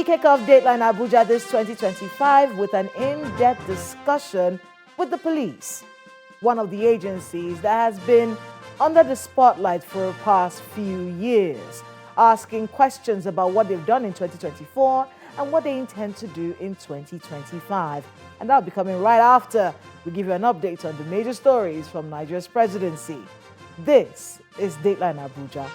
We kick off Dateline Abuja this 2025 with an in-depth discussion with the police, one of the agencies that has been under the spotlight for the past few years, asking questions about what they've done in 2024 and what they intend to do in 2025. And that'll be coming right after we give you an update on the major stories from Nigeria's presidency. This is Dateline Abuja.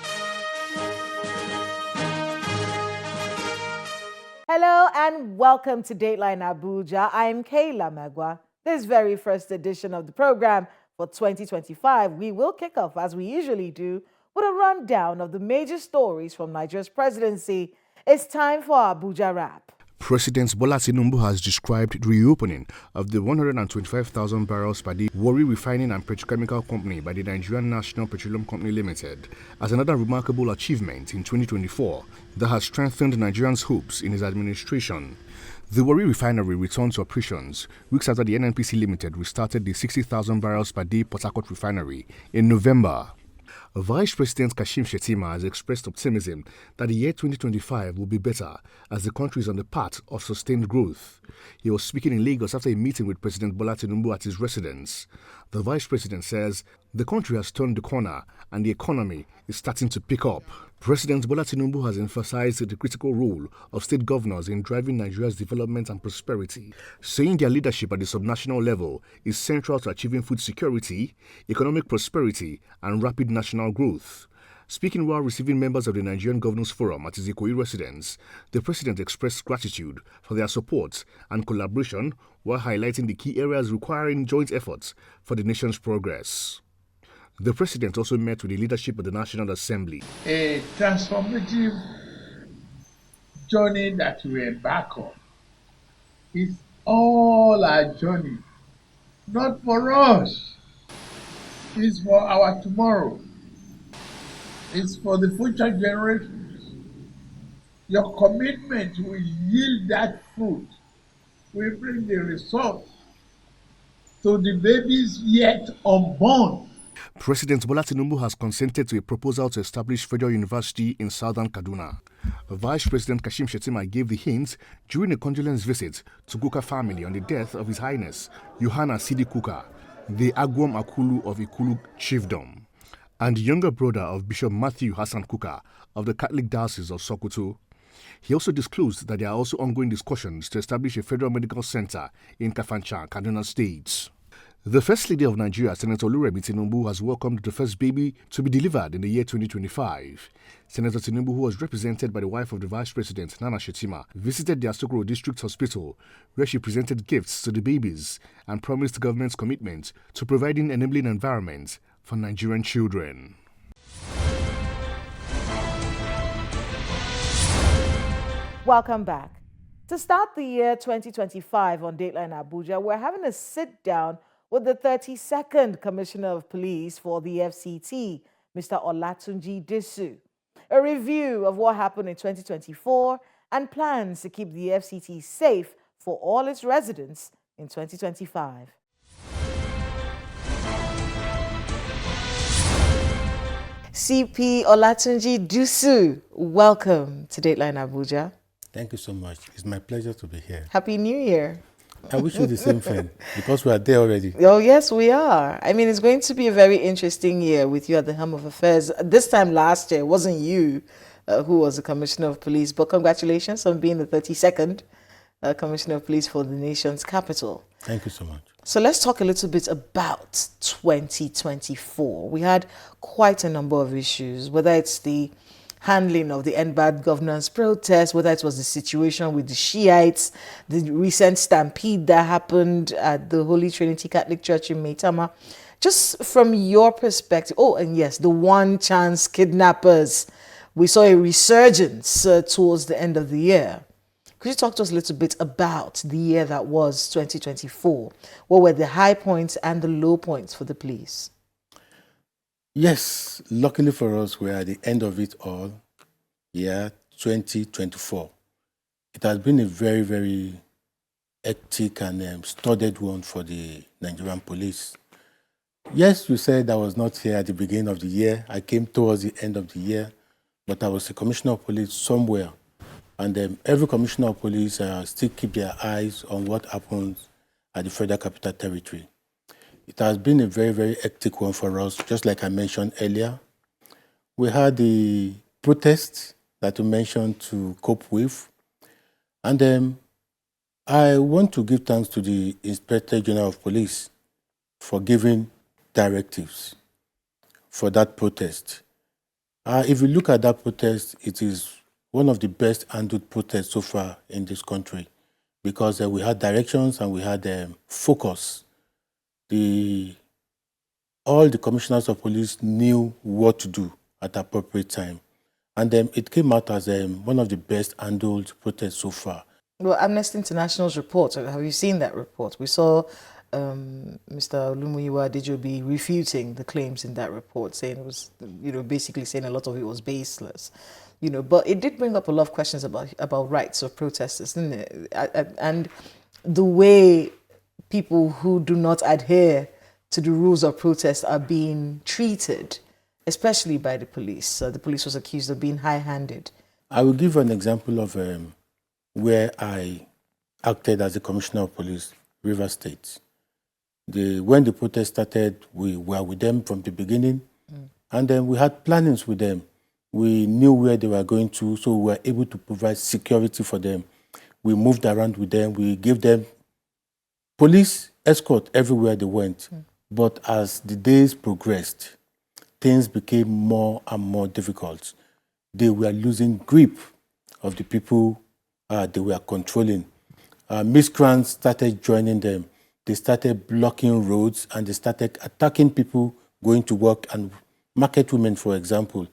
Hello and welcome to Dateline Abuja. I'm Kayla Magwa. This very first edition of the program for 2025, we will kick off, as we usually do, with a rundown of the major stories from Nigeria's presidency. It's time for Abuja Wrap. President Bola Tinubu has described the reopening of the 125,000 barrels per day Warri Refining and Petrochemical Company by the Nigerian National Petroleum Company Limited as another remarkable achievement in 2024 that has strengthened Nigerians' hopes in his administration. The Warri Refinery returned to operations weeks after the NNPC Limited restarted the 60,000 barrels per day Port Harcourt refinery in November. Vice President Kashim Shettima has expressed optimism that the year 2025 will be better as the country is on the path of sustained growth. He was speaking in Lagos after a meeting with President Bola Tinubu at his residence. The Vice President says the country has turned the corner and the economy is starting to pick up. President Bola Tinubu has emphasized the critical role of state governors in driving Nigeria's development and prosperity, saying their leadership at the subnational level is central to achieving food security, economic prosperity, and rapid national growth. Speaking while receiving members of the Nigerian Governors Forum at his Ikoyi residence, the president expressed gratitude for their support and collaboration while highlighting the key areas requiring joint efforts for the nation's progress. The president also met with the leadership of the National Assembly. A transformative journey that we embark on is all our journey, not for us. It's for our tomorrow. It's for the future generations. Your commitment will yield that fruit, will bring the result to the babies yet unborn. President Bola Tinubu has consented to a proposal to establish Federal University in southern Kaduna. Vice President Kashim Shettima gave the hint during a condolence visit to Kuka family on the death of His Highness Yohana Sidi Kuka, the Agwom Akulu of Ikulu Chiefdom, and the younger brother of Bishop Matthew Hassan Kuka of the Catholic Diocese of Sokoto. He also disclosed that there are also ongoing discussions to establish a federal medical center in Kafancha, Kaduna State. The First Lady of Nigeria, Senator Oluremi Tinubu, has welcomed the first baby to be delivered in the year 2025. Senator Tinubu, who was represented by the wife of the Vice President, Nana Shettima, visited the Asokoro District Hospital, where she presented gifts to the babies and promised the government's commitment to providing an enabling environment for Nigerian children. Welcome back. To start the year 2025 on Dateline Abuja, we're having a sit-down with the 32nd Commissioner of Police for the FCT, Mr. Olatunji Disu. A review of what happened in 2024 and plans to keep the FCT safe for all its residents in 2025. CP Olatunji Disu, welcome to Dateline Abuja. Thank you so much. It's my pleasure to be here. Happy New Year. I wish you the same thing because we are there already. Oh, yes, we are. I mean, it's going to be a very interesting year with you at the helm of affairs. This time last year, it wasn't you who was the Commissioner of Police, but congratulations on being the 32nd Commissioner of Police for the nation's capital. Thank you so much. So let's talk a little bit about 2024. We had quite a number of issues, whether it's the handling of the End Bad Governance protest, whether it was the situation with the Shiites, the recent stampede that happened at the Holy Trinity Catholic Church in Maitama. Just from your perspective, oh, and yes, the one chance kidnappers, we saw a resurgence towards the end of the year. Could you talk to us a little bit about the year that was 2024? What were the high points and the low points for the police? Yes, luckily for us, we're at the end of it all, year 2024. It has been a very, very hectic and studied one for the Nigerian police. Yes, you said I was not here at the beginning of the year. I came towards the end of the year, but I was a commissioner of police somewhere And every commissioner of police still keep their eyes on what happens at the Federal Capital Territory. It has been a very, very hectic one for us, just like I mentioned earlier. We had the protests that you mentioned to cope with. And I want to give thanks to the Inspector General of Police for giving directives for that protest. If you look at that protest, it is one of the best handled protests so far in this country because we had directions and we had focus. All the commissioners of police knew what to do at the appropriate time. And it came out as one of the best handled protests so far. Well, Amnesty International's report, have you seen that report? We saw Mr. Olumuyiwa Adejobi refuting the claims in that report, saying it was, basically saying a lot of it was baseless. But it did bring up a lot of questions about rights of protesters, didn't it? And the way people who do not adhere to the rules of protest are being treated, especially by the police. The police was accused of being high-handed. I will give an example of where I acted as a commissioner of police, Rivers State. When the protest started, we were with them from the beginning, and then we had plannings with them. We knew where they were going to, so we were able to provide security for them. We moved around with them. We gave them police escort everywhere they went. But as the days progressed, things became more and more difficult. They were losing grip of the people they were controlling. Miscreants started joining them. They started blocking roads and they started attacking people going to work and market women, for example.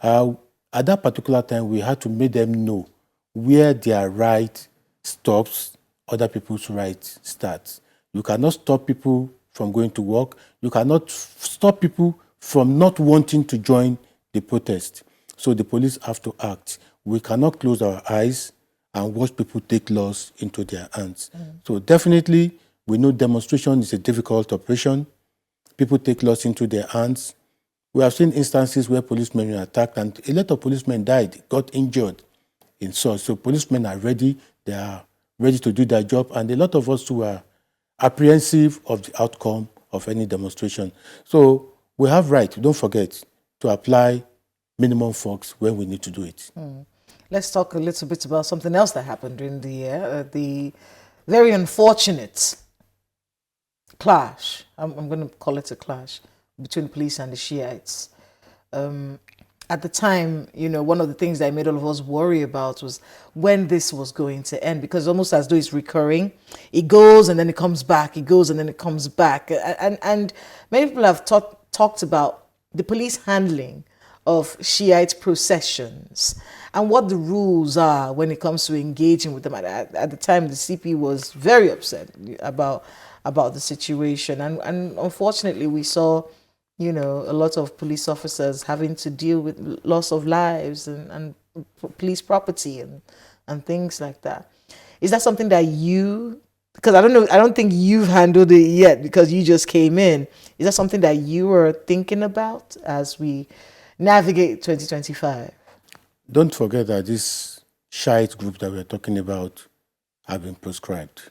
At that particular time, we had to make them know where their right stops, other people's rights starts. You cannot stop people from going to work. You cannot stop people from not wanting to join the protest. So the police have to act. We cannot close our eyes and watch people take laws into their hands. So definitely, we know demonstration is a difficult operation. People take laws into their hands. We have seen instances where policemen were attacked and a lot of policemen died, got injured in such. So policemen are ready. They are ready to do their job. And a lot of us who are apprehensive of the outcome of any demonstration. So we have right, don't forget, to apply minimum force when we need to do it. Let's talk a little bit about something else that happened during the year. The very unfortunate clash, I'm going to call it a clash, between the police and the Shiites. At the time, one of the things that made all of us worry about was when this was going to end, because almost as though it's recurring. It goes and then it comes back, it goes and then it comes back. And many people have talked about the police handling of Shiite processions and what the rules are when it comes to engaging with them. At the time, the CP was very upset about the situation. And unfortunately, we saw, a lot of police officers having to deal with loss of lives and police property and things like that. Is that something that because I don't think you've handled it yet because you just came in. Is that something that you were thinking about as we navigate 2025? Don't forget that this Shiite group that we're talking about have been proscribed.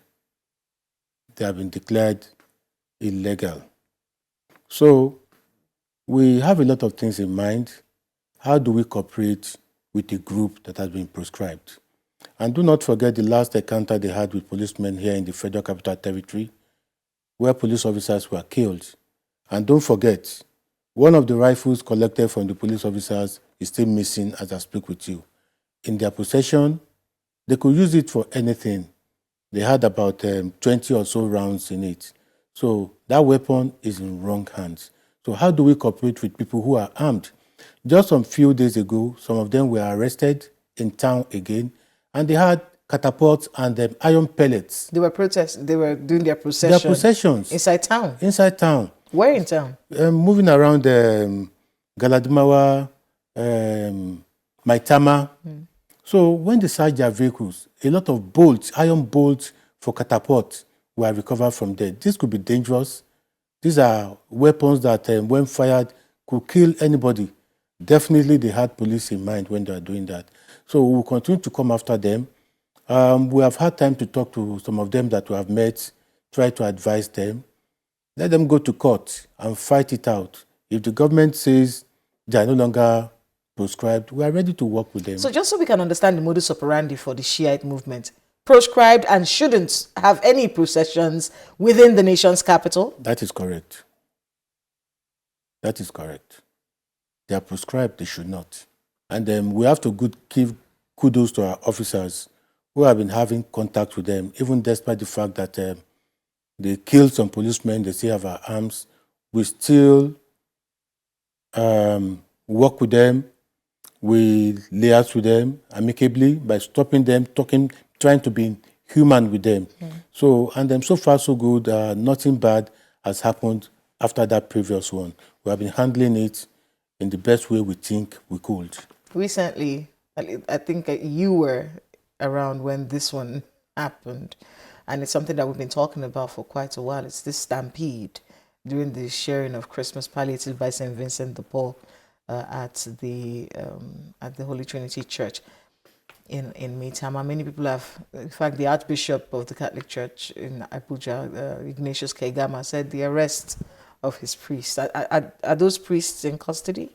They have been declared illegal. So we have a lot of things in mind. How do we cooperate with a group that has been proscribed? And do not forget the last encounter they had with policemen here in the Federal Capital Territory, where police officers were killed. And don't forget, one of the rifles collected from the police officers is still missing as I speak with you. In their possession, they could use it for anything. They had about 20 or so rounds in it. So that weapon is in wrong hands. So how do we cooperate with people who are armed? Just some few days ago, some of them were arrested in town again, and they had catapults and iron pellets. They were protesting. They were doing their procession. Their processions. Inside town? Inside town. Where in town? Moving around Galadimawa, Maitama. So when they searched their vehicles, a lot of bolts, iron bolts for catapults were recovered from there. This could be dangerous. These are weapons that, when fired, could kill anybody. Definitely, they had police in mind when they were doing that. So we will continue to come after them. We have had time to talk to some of them that we have met, try to advise them. Let them go to court and fight it out. If the government says they are no longer proscribed, we are ready to work with them. So just so we can understand the modus operandi for the Shiite movement, proscribed and shouldn't have any processions within the nation's capital? That is correct. That is correct. They are proscribed, they should not. And we have to give kudos to our officers who have been having contact with them, even despite the fact that they killed some policemen, they still have our arms. We still work with them. We liaise with them amicably by stopping them, talking, trying to be human with them. So far so good. Nothing bad has happened after that previous one. We have been handling it in the best way we think we could. Recently, I think you were around when this one happened, and it's something that we've been talking about for quite a while. It's this stampede during the sharing of Christmas palliative by St. Vincent de Paul at the Holy Trinity Church in Maitama. Many people have, in fact, the Archbishop of the Catholic Church in Abuja, Ignatius Kaigama, said the arrest of his priests. Are those priests in custody?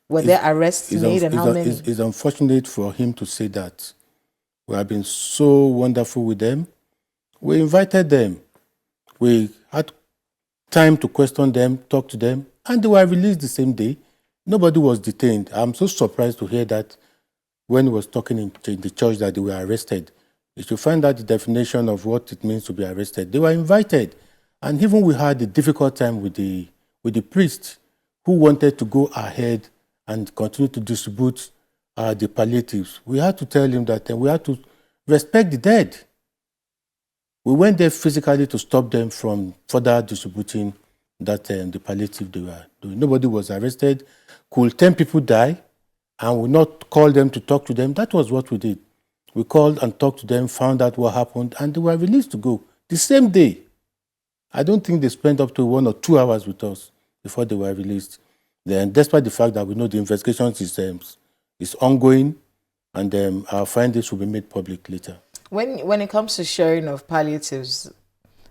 Were there arrests made, and how many? It's unfortunate for him to say that. We have been so wonderful with them. We invited them. We had time to question them, talk to them, and they were released the same day. Nobody was detained. I'm so surprised to hear that when he was talking in the church that they were arrested. You should find out the definition of what it means to be arrested. They were invited. And even we had a difficult time with the priest who wanted to go ahead and continue to distribute the palliatives. We had to tell him that we had to respect the dead. We went there physically to stop them from further distributing that the palliative they were doing. Nobody was arrested. Could 10 people die and we not call them to talk to them? That was what we did. We called and talked to them, found out what happened, and they were released to go the same day. I don't think they spent up to 1 or 2 hours with us before they were released. Then, despite the fact that we know the investigation is ongoing, and our findings will be made public later. When it comes to sharing of palliatives,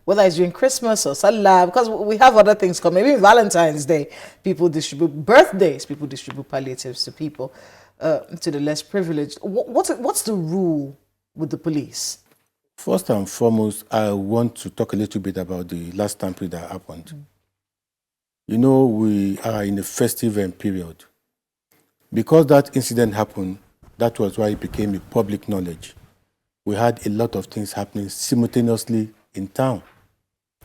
whether it's during Christmas or Salah, because we have other things coming, maybe Valentine's Day, people distribute, birthdays, people distribute palliatives to people, to the less privileged. What's the rule with the police? First and foremost, I want to talk a little bit about the last stampede that happened. You know, we are in a festive period. Because that incident happened, that was why it became a public knowledge. We had a lot of things happening simultaneously in town.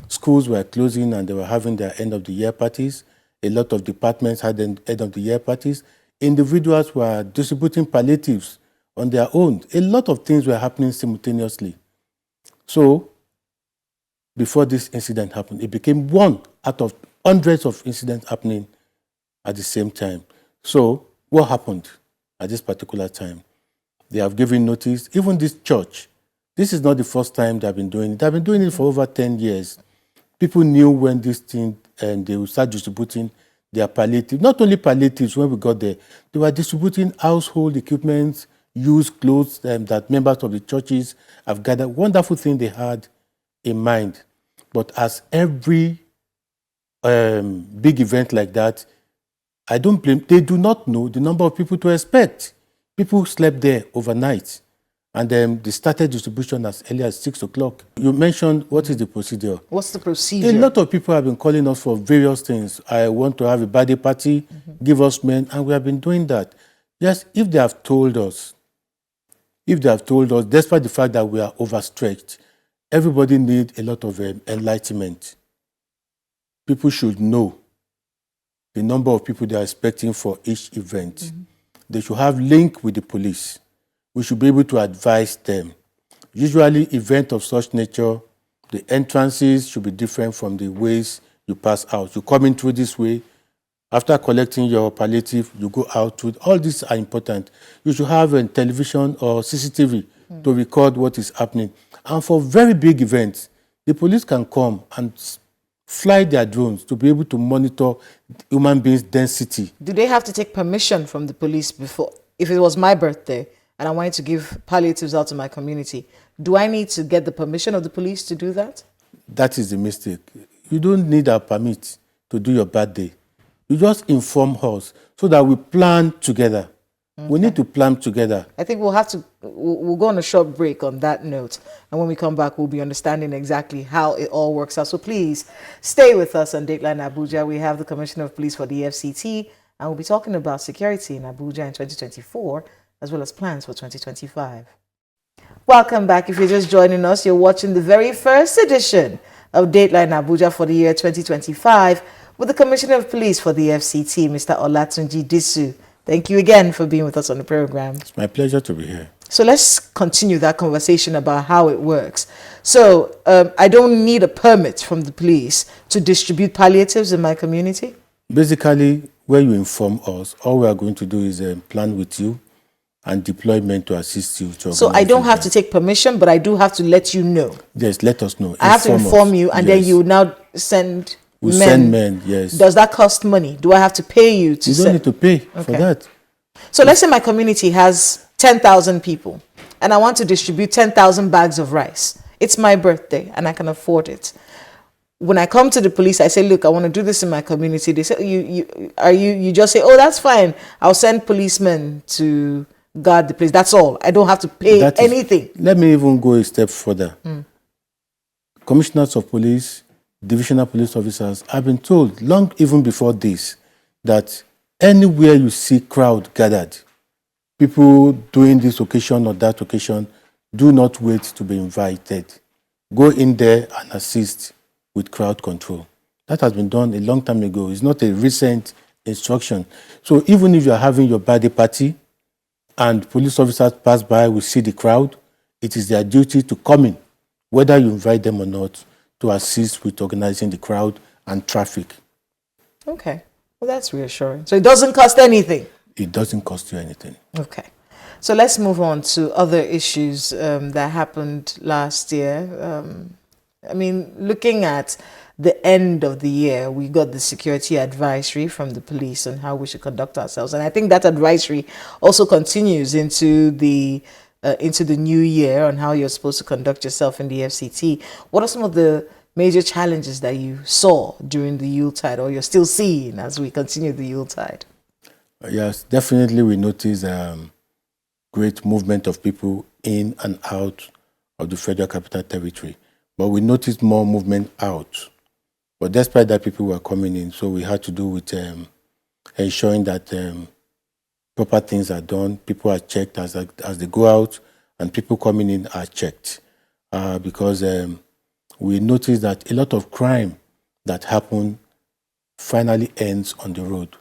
Schools were closing and they were having their end of the year parties. A lot of departments had end of the year parties. Individuals were distributing palliatives on their own. A lot of things were happening simultaneously. So, before this incident happened, it became one out of hundreds of incidents happening at the same time. So, what happened at this particular time? They have given notice. Even this church, this is not the first time they have been doing it. They have been doing it for over 10 years. People knew when this thing, and they would start distributing their palliatives. Not only palliatives, when we got there, they were distributing household equipment, used clothes that members of the churches have gathered. Wonderful thing they had in mind. But as every big event like that, I don't blame, they do not know the number of people to expect. People slept there overnight. And then they started distribution as early as 6 o'clock. You mentioned what is the procedure. What's the procedure? A lot of people have been calling us for various things. I want to have a birthday party, give us men, and we have been doing that. Yes, if they have told us, despite the fact that we are overstretched, everybody needs a lot of enlightenment. People should know the number of people they are expecting for each event. They should have link with the police. We should be able to advise them. Usually, events of such nature, the entrances should be different from the ways you pass out. You come in through this way. After collecting your palliative, you go out through. All these are important. You should have a television or CCTV to record what is happening. And for very big events, the police can come and fly their drones to be able to monitor human beings' density. Do they have to take permission from the police before? If it was my birthday and I wanted to give palliatives out to my community, do I need to get the permission of the police to do that? That is the mistake. You don't need a permit to do your birthday. You just inform us so that we plan together. Okay. We need to plan together. I think we'll go on a short break on that note. And when we come back, we'll be understanding exactly how it all works out. So please stay with us on Dateline Abuja. We have the Commissioner of Police for the FCT, and we'll be talking about security in Abuja in 2024, as well as plans for 2025. Welcome back. If you're just joining us, you're watching the very first edition of Dateline Abuja for the year 2025 with the Commissioner of Police for the FCT, Mr. Olatunji Disu. Thank you again for being with us on the program. It's my pleasure to be here. So let's continue that conversation about how it works. So I don't need a permit from the police to distribute palliatives in my community? Basically, when you inform us, all we are going to do is plan with you and deployment to assist you. So I don't have to take permission, but I do have to let you know? Yes, let us know. I have to inform you, and then you now send we send men, yes. Does that cost money? Do I have to pay you to send? You don't need to pay for that. So let's say my community has 10,000 people, and I want to distribute 10,000 bags of rice. It's my birthday, and I can afford it. When I come to the police, I say, look, I want to do this in my community. They say, you just say, oh, that's fine. I'll send policemen to guard the place. That's all. I don't have to pay anything. Let me even go a step further. Commissioners of police, divisional police officers have been told long even before this that anywhere you see crowd gathered, people doing this occasion or that occasion, do not wait to be invited. Go in there and assist with crowd control. That has been done a long time ago. It's not a recent instruction. So even if you are having your birthday party and police officers pass by, will see the crowd, it is their duty to come in, whether you invite them or not, to assist with organizing the crowd and traffic. Okay. Well, that's reassuring. So it doesn't cost anything? It doesn't cost you anything. Okay. So let's move on to other issues that happened last year. I mean, looking at the end of the year, we got the security advisory from the police on how we should conduct ourselves. And I think that advisory also continues into the new year on how you're supposed to conduct yourself in the FCT. What are some of the major challenges that you saw during the Yuletide, or you're still seeing as we continue the Yuletide? Yes, definitely we notice great movement of people in and out of the Federal Capital Territory. But we noticed more movement out. But despite that, people were coming in, so we had to do with ensuring that proper things are done. People are checked as they go out, and people coming in are checked. Because we noticed that a lot of crime that happened finally ends on the road.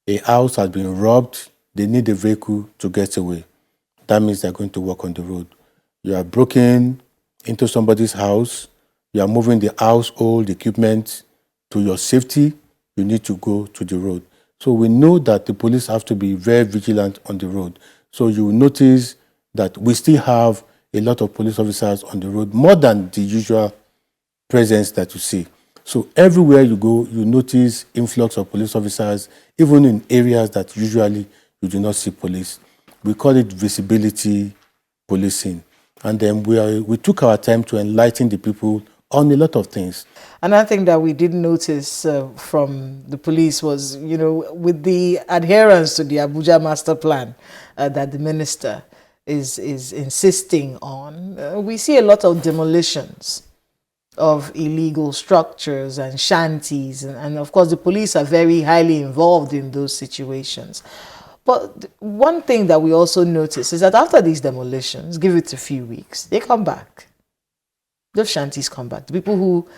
A house has been robbed, they need a vehicle to get away. That means they're going to walk on the road. You are broken into somebody's house, you are moving the household equipment to your safety, you need to go to the road. So we know that the police have to be very vigilant on the road. So you will notice that we still have a lot of police officers on the road, more than the usual presence that you see. So everywhere you go, you notice influx of police officers, even in areas that usually you do not see police. We call it visibility policing. And then we took our time to enlighten the people on a lot of things. Another thing that we did notice from the police was, with the adherence to the Abuja master plan that the minister is insisting on, we see a lot of demolitions of illegal structures and shanties. And of course, the police are very highly involved in those situations. But one thing that we also notice is that after these demolitions, give it a few weeks, they come back. Those shanties come back. The people who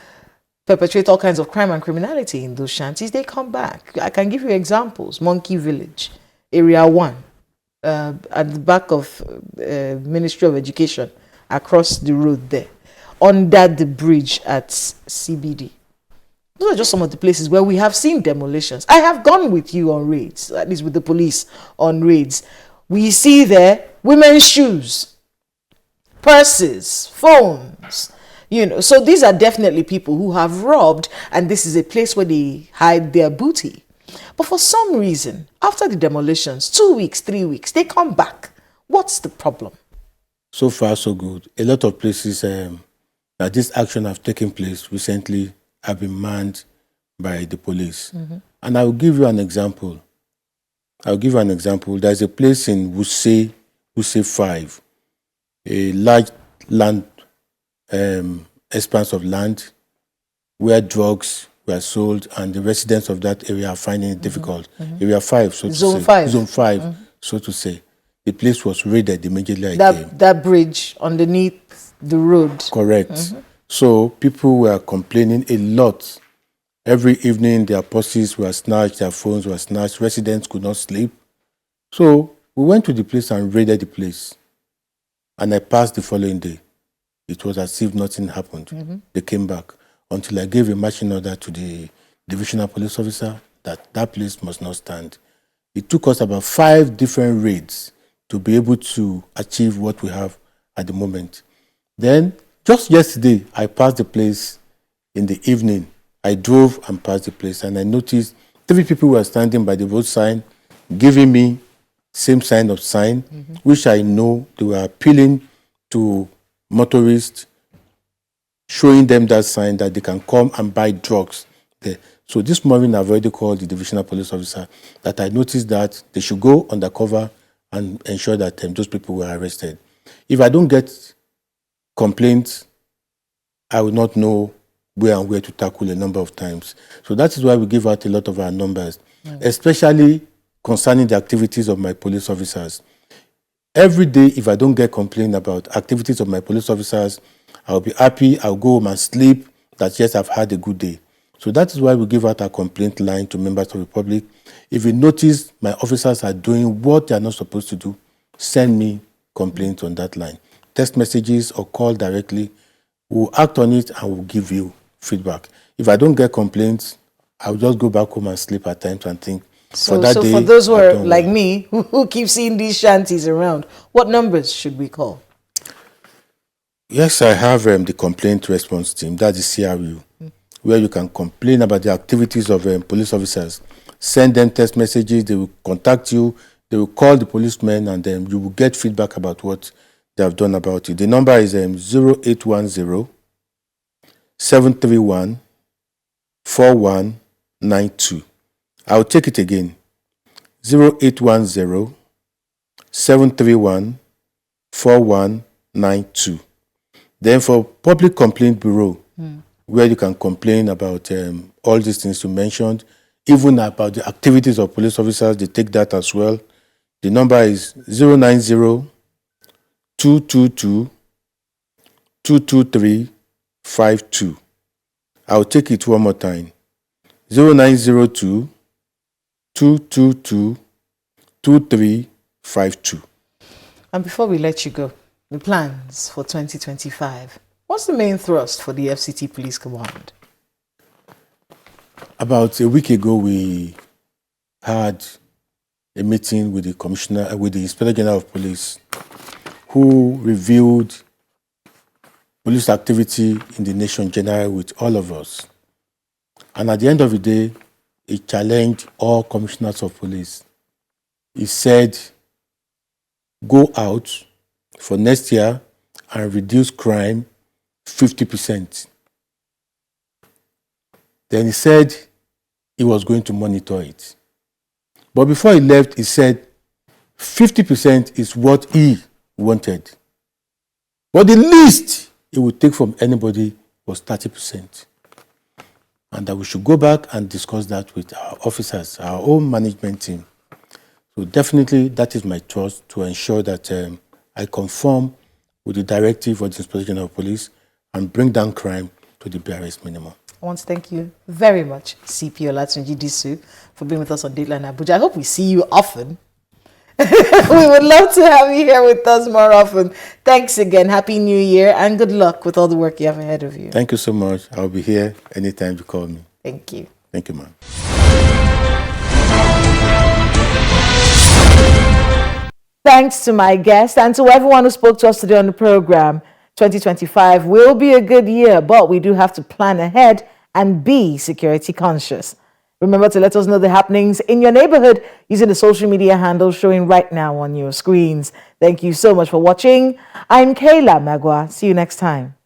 perpetrate all kinds of crime and criminality in those shanties, they come back. I can give you examples. Monkey Village, Area 1, at the back of Ministry of Education, across the road there, under the bridge at CBD. Those are just some of the places where we have seen demolitions. I have gone with you on raids, at least with the police on raids. We see there women's shoes, purses, phones, So these are definitely people who have robbed, and this is a place where they hide their booty. But for some reason, after the demolitions, 2 weeks, 3 weeks, they come back. What's the problem? So far, so good. A lot of places that this action have taken place recently have been manned by the police. And I will give you an example. There's a place in Wuse 5, a large land expanse of land where drugs were sold, and the residents of that area are finding it difficult. Area 5, so to Zone say. 5. Zone 5, so to say. The place was raided immediately I came. That bridge underneath the road. Correct. So people were complaining a lot. Every evening, their purses were snatched, their phones were snatched, residents could not sleep. So we went to the place and raided the place. And I passed the following day. It was as if nothing happened. They came back until I gave a marching order to the divisional police officer that that place must not stand. It took us about 5 different raids to be able to achieve what we have at the moment. Then, just yesterday, I passed the place in the evening. I drove and passed the place, and I noticed 3 people were standing by the road sign, giving me same sign of sign, which I know they were appealing to motorists, showing them that sign that they can come and buy drugs there. So this morning, I've already called the divisional police officer that I noticed that they should go undercover and ensure that those people were arrested. If I don't get complaints, I will not know where and where to tackle a number of times. So that is why we give out a lot of our numbers, especially concerning the activities of my police officers. Every day, if I don't get complaint about activities of my police officers, I'll be happy, I'll go home and sleep, that yes, I've had a good day. So that is why we give out a complaint line to members of the public. If you notice my officers are doing what they are not supposed to do, send me complaints on that line. Text messages or call directly. We'll act on it and we'll give you feedback. If I don't get complaints, I'll just go back home and sleep at times and think, So for those who are like me, who keep seeing these shanties around, what numbers should we call? Yes, I have the complaint response team. That's the CRU, where you can complain about the activities of police officers. Send them text messages, they will contact you, they will call the policemen, and then you will get feedback about what they have done about it. The number is 0810 731 4192. I'll take it again. 0810 731 4192. Then for Public Complaint Bureau, where you can complain about all these things you mentioned, even about the activities of police officers, they take that as well. The number is 090 222 22352. I'll take it one more time. 0902 222 2352. And before we let you go, the plans for 2025. What's the main thrust for the FCT Police Command? About a week ago, we had a meeting with the commissioner, with the Inspector General of Police, who reviewed police activity in the nation generally with all of us. And at the end of the day, he challenged all commissioners of police. He said, go out for next year and reduce crime 50%. Then he said he was going to monitor it. But before he left, he said 50% is what he wanted. But the least he would take from anybody was 30%. And that we should go back and discuss that with our officers, our own management team. So definitely that is my trust to ensure that I conform with the directive of the Inspector General of Police and bring down crime to the barest minimum. I want to thank you very much, CP Olatunji Disu, for being with us on Dateline Abuja. I hope we see you often. We would love to have you here with us more often. Thanks again. Happy New Year and good luck with all the work you have ahead of you. Thank you so much. I'll be here anytime you call me. Thank you. Thank you, ma'am. Thanks to my guest and to everyone who spoke to us today on the program. 2025 will be a good year, but we do have to plan ahead and be security conscious. Remember to let us know the happenings in your neighborhood using the social media handles showing right now on your screens. Thank you so much for watching. I'm Kayla Magwa. See you next time.